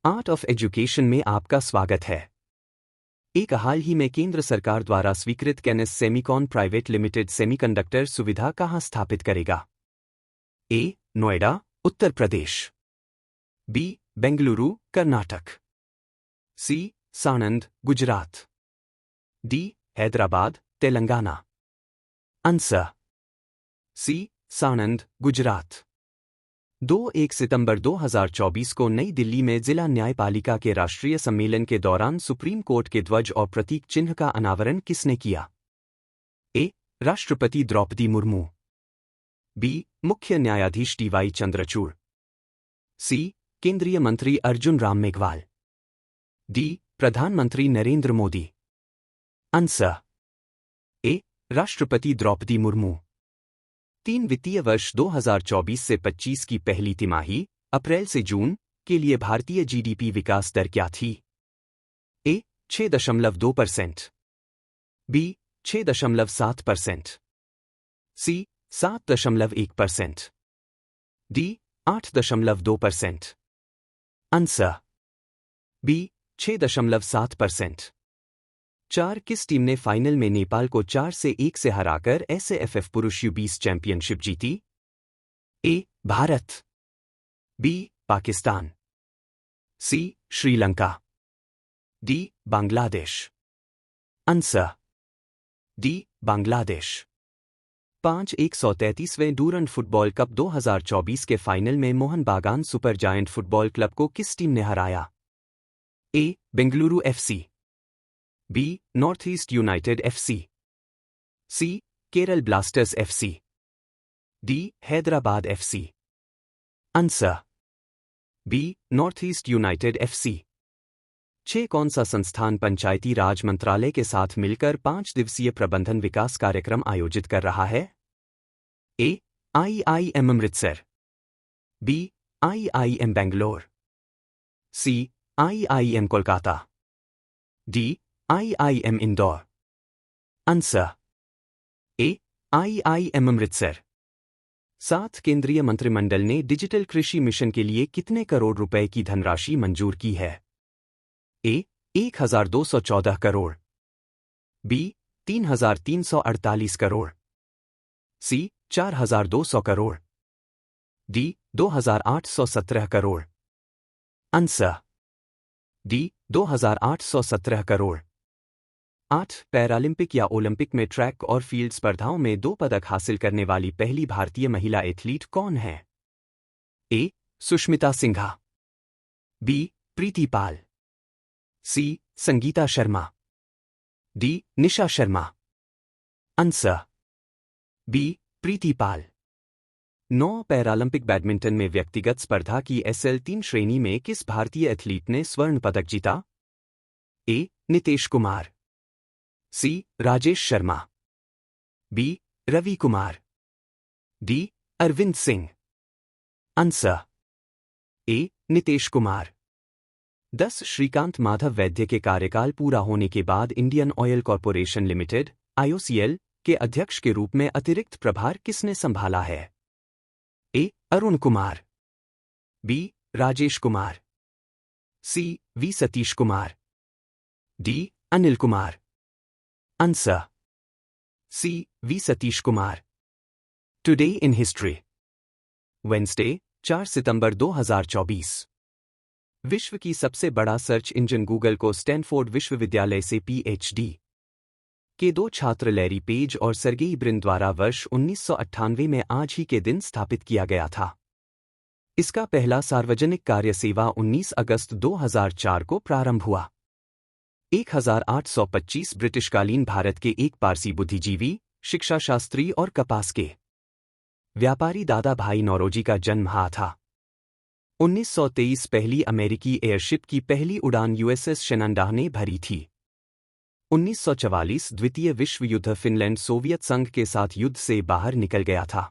Art of education में आपका स्वागत है। एक हाल ही में केंद्र सरकार द्वारा स्वीकृत Kaynes Semicon private limited semiconductor सुविधा कहां स्थापित करेगा? A. Noida, Uttar Pradesh. B. Bengaluru, Karnataka. C. Sanand, Gujarat. D. Hyderabad, Telangana. Answer C. Sanand, Gujarat. 2 सितंबर 2024 को नई दिल्ली में जिला न्यायपालिका के राष्ट्रीय सम्मेलन के दौरान सुप्रीम कोर्ट के ध्वज और प्रतीक चिन्ह का अनावरण किसने किया? ए. राष्ट्रपति द्रौपदी मुर्मू। बी. मुख्य न्यायाधीश डी.वाई. चंद्रचूड़। सी. केंद्रीय मंत्री अर्जुन राम मेघवाल। डी. प्रधानमंत्री नरेंद्र मोदी। Answer A. राष्ट्रपति द्रौपदी मुर्मू। 3 वित्तीय वर्ष 2024 से 25 की पहली तिमाही अप्रैल से जून के लिए भारतीय जीडीपी विकास दर क्या थी? A. 6.2%। B. 6.7%। C. 7.1%। D. 8.2%। Answer B. 6.7%। 4 किस टीम ने फाइनल में नेपाल को 4-1 से हराकर एसएएफएफ पुरुष U20 चैंपियनशिप जीती? A. Bharat. B. Pakistan. C. Sri Lanka. D. Bangladesh. Answer D. Bangladesh. 133वें डूरंड फुटबॉल कप 2024 के फाइनल में मोहन बागान सुपर जायंट फुटबॉल क्लब को किस टीम ने हराया? A. Bengaluru FC. B. North East United FC. C. Kerala Blasters FC. D. Hyderabad FC. Answer B. North East United FC. 6 कौन सा संस्थान पंचायती राज मंत्रालय के साथ मिलकर 5 दिवसीय प्रबंधन विकास कार्यक्रम आयोजित कर रहा है? A. IIM Amritsar. B. IIM Bangalore. C. IIM Kolkata. D. IIM Indore. Answer A. IIM Amritsar. 7 केंद्रीय मंत्रिमंडल ने डिजिटल कृषि मिशन के लिए कितने करोड़ रुपए की धनराशि मंजूर की है? ए. 1214 करोड़। बी. 3348 करोड़। सी. 4200 crore. D. 2817 crore. Answer D. 2817 crore. 8 Paralympic या ओलंपिक में ट्रैक और फील्ड स्पर्धाओं में 2 पदक हासिल करने वाली पहली भारतीय महिला एथलीट कौन है? A. Sushmita Singha. B. Preeti Pal. C. Sangeeta Sharma. D. Nisha Sharma. Answer B. Preeti Pal. 9 Paralympic badminton में व्यक्तिगत स्पर्धा की SL3 श्रेणी में किस भारतीय एथलीट ने स्वर्ण पदक जीता? A. Nitesh Kumar. C. Rajesh Sharma. B. Ravi Kumar. D. Arvind Singh. Answer A. Nitesh Kumar. 10 Srikanth Madhav Vaidya के कार्यकाल पूरा होने के बाद Indian oil corporation limited IOCL के अध्यक्ष के रूप में अतिरिक्त प्रभार किसने संभाला है? A. Arun Kumar. B. Rajesh Kumar. C. V. Satish Kumar. D. Anil Kumar. Answer C. V. Satish Kumar. Today in history. Wednesday 4 सितंबर 2024। विश्व की सबसे बड़ा सर्च इंजन गूगल को स्टैनफोर्ड विश्वविद्यालय से PhD के 2 छात्र लैरी पेज और सर्गेई ब्रिन द्वारा वर्ष 1998 में आज ही के दिन स्थापित किया गया था। इसका पहला सार्वजनिक कार्य सेवा 19 अगस्त 2004 को प्रारंभ हुआ। 1825 ब्रिटिशकालीन भारत के एक पारसी बुद्धिजीवी, शिक्षाशास्त्री और कपास के व्यापारी दादा भाई नौरोजी का जन्म हुआ था। 1923 पहली अमेरिकी एयरशिप की पहली उड़ान USS शेनांडाह ने भरी थी। 1944 द्वितीय विश्व युद्ध फिनलैंड सोवियत संघ के साथ युद्ध से बाहर निकल गया था।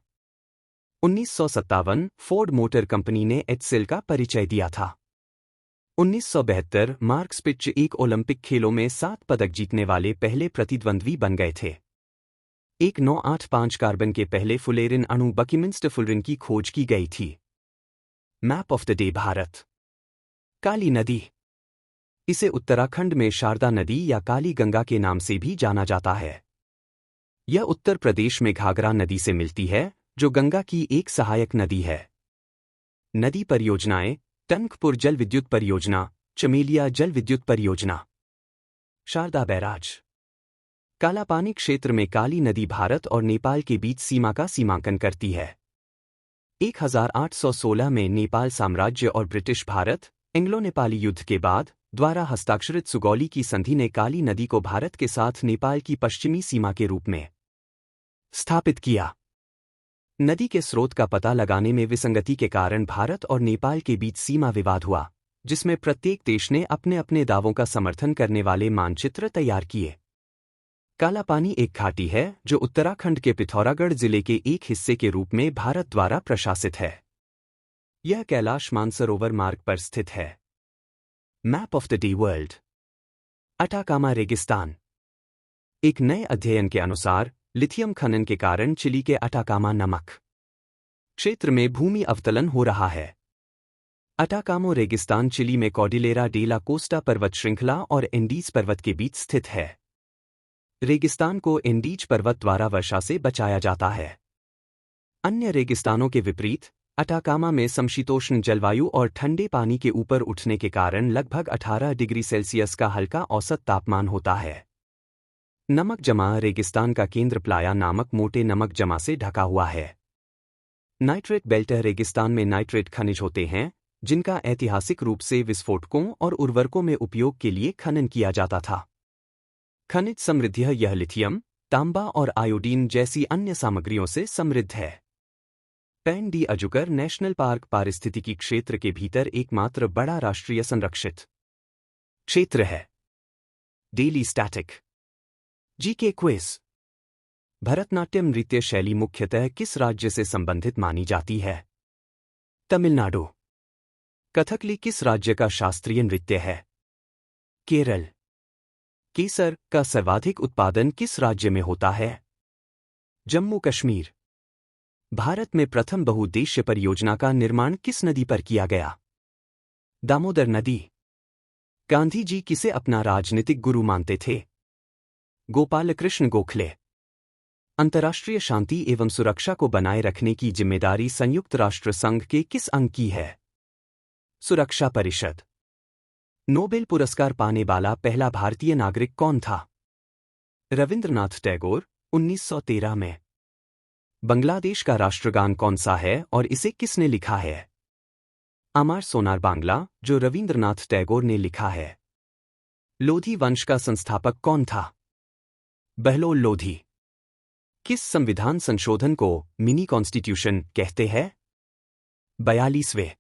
1957 फोर्ड मोटर कंपनी ने एचसेल का परिचय दिया था। 1972 मार्क स्पिट्ज एक ओलंपिक खेलों में 7 पदक जीतने वाले पहले प्रतिद्वंद्वी बन गए थे। 1985 कार्बन के पहले फुलेरिन अणु बकिमिंस्टर फुलरिन की खोज की गई थी। Map of the day Bharat. Kali नदी। इसे उत्तराखंड में शारदा नदी या काली गंगा के नाम से भी जाना जाता है। यह उत्तर प्रदेश में घाघरा नदी से मिलती है, जो गंगा की एक सहायक नदी है। नदी परियोजनाएं: टनकपुर जल विद्युत परियोजना, चमेलिया जल विद्युत परियोजना। शारदा बैराज। कालापानी क्षेत्र में काली नदी भारत और नेपाल के बीच सीमा का सीमांकन करती है। 1816 में नेपाल साम्राज्य और ब्रिटिश भारत एंग्लो नेपाली युद्ध के बाद द्वारा हस्ताक्षरित सुगौली की संधि ने काली नदी को भारत के साथ नेपाल की पश्चिमी सीमा के रूप में स्थापित किया। नदी के स्रोत का पता लगाने में विसंगति के कारण भारत और नेपाल के बीच सीमा विवाद हुआ, जिसमें प्रत्येक देश ने अपने अपने दावों का समर्थन करने वाले मानचित्र तैयार किए। कालापानी एक घाटी है जो उत्तराखंड के पिथौरागढ़ जिले के एक हिस्से के रूप में भारत द्वारा प्रशासित है। यह कैलाश मानसरोवर मार्ग पर स्थित है। Map of the D world. Atacama रेगिस्तान। एक नए अध्ययन के अनुसार लिथियम खनन के कारण चिली के अटाकामा नमक क्षेत्र में भूमि अवतलन हो रहा है। अटाकामो रेगिस्तान चिली में कॉर्डिलेरा डे ला कोस्टा पर्वत श्रृंखला और एंडीज पर्वत के बीच स्थित है। रेगिस्तान को एंडीज पर्वत द्वारा वर्षा से बचाया जाता है। अन्य रेगिस्तानों के विपरीत अटाकामा में समशीतोष्ण जलवायु और ठंडे पानी के ऊपर उठने के कारण लगभग 18 डिग्री सेल्सियस का हल्का औसत तापमान होता है। नमक जमा। रेगिस्तान का केंद्र प्लाया नामक मोटे नमक जमा से ढका हुआ है। Nitrate belt. रेगिस्तान में नाइट्रेट खनिज होते हैं, जिनका ऐतिहासिक रूप से विस्फोटकों और उर्वरकों में उपयोग के लिए खनन किया जाता था। खनिज समृद्ध। यह लिथियम, तांबा और आयोडीन जैसी अन्य सामग्रियों से समृद्ध है। पैन डी अजुकर नेशनल पार्क पारिस्थितिकी क्षेत्र के भीतर एकमात्र बड़ा राष्ट्रीय संरक्षित क्षेत्र है। Daily static GK quiz. Bharatanatyam नृत्य शैली मुख्यतः किस राज्य से संबंधित मानी जाती है? तमिलनाडु। कथकली किस राज्य का शास्त्रीय नृत्य है? केरल। केसर का सर्वाधिक उत्पादन किस राज्य में होता है? जम्मू कश्मीर। भारत में प्रथम बहुउद्देश्य परियोजना का निर्माण किस नदी पर किया गया? दामोदर नदी। गांधी जी किसे अपना राजनीतिक गुरु मानते थे? गोपालकृष्ण गोखले। अंतर्राष्ट्रीय शांति एवं सुरक्षा को बनाए रखने की जिम्मेदारी संयुक्त राष्ट्र संघ के किस अंग की है? सुरक्षा परिषद। नोबेल पुरस्कार पाने वाला पहला भारतीय नागरिक कौन था? रविंद्रनाथ टैगोर, 1913 में। बांग्लादेश का राष्ट्रगान कौन सा है और इसे किसने लिखा है? अमर सोनार बांग्ला, जो रविंद्रनाथ टैगोर ने लिखा है। लोधी वंश का संस्थापक कौन था? बहलोल लोधी। किस संविधान संशोधन को मिनी कॉन्स्टिट्यूशन कहते हैं? 42वें।